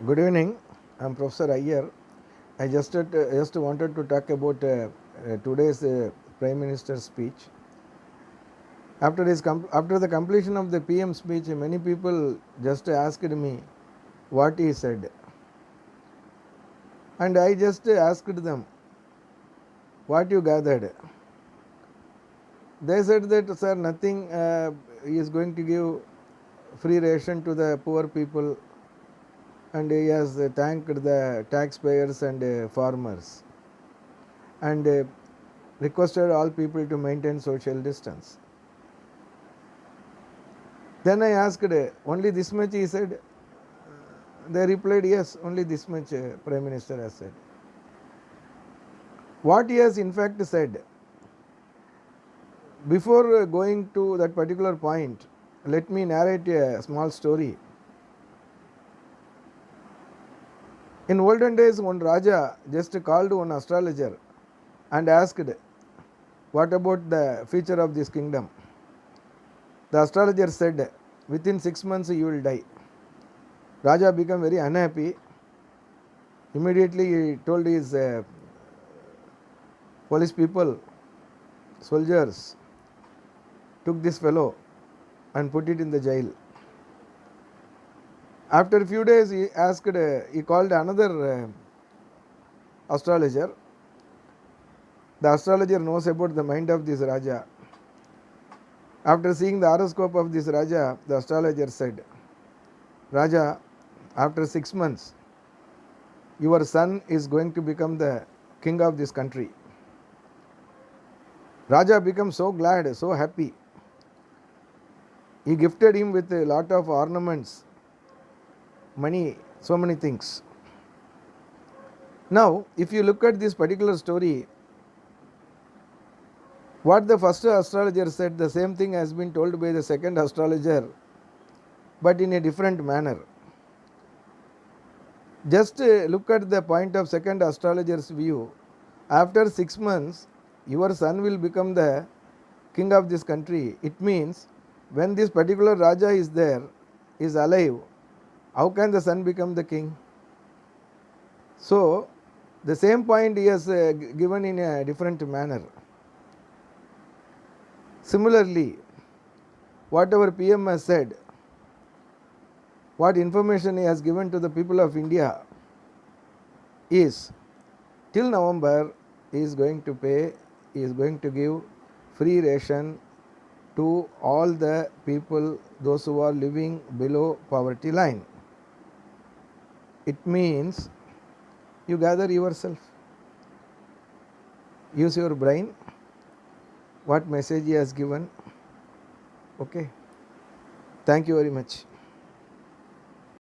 Good evening. I'm Professor Iyer. I just wanted to talk about today's Prime Minister's speech. After the completion of the PM speech, many people just asked me what he said, and I just asked them what you gathered. They said that sir, nothing. He is going to give free ration to the poor people, and he has thanked the taxpayers and farmers, and requested all people to maintain social distance. Then I asked, only this much he said? They replied, yes, only this much Prime Minister has said. What he has in fact said, before going to that particular point, let me narrate a small story. In olden days, one Raja just called one astrologer and asked, what about the future of this kingdom? The astrologer said, within 6 months you will die. Raja became very unhappy. Immediately he told his police people, soldiers, took this fellow and put it in the jail. After a few days, he called another astrologer. The astrologer knows about the mind of this Raja. After seeing the horoscope of this Raja, the astrologer said, Raja, after 6 months, your son is going to become the king of this country. Raja became so glad, so happy. He gifted him with a lot of ornaments, money, so many things. Now, if you look at this particular story, what the first astrologer said, the same thing has been told by the second astrologer, but in a different manner. Just look at the point of second astrologer's view. After 6 months, your son will become the king of this country. It means when this particular Raja is there, is alive, how can the son become the king? So, the same point he has given in a different manner. Similarly, whatever PM has said, what information he has given to the people of India is, till November he is going to pay, he is going to give free ration to all the people, those who are living below poverty line. It means you gather yourself, use your brain, what message he has given. Okay, thank you very much.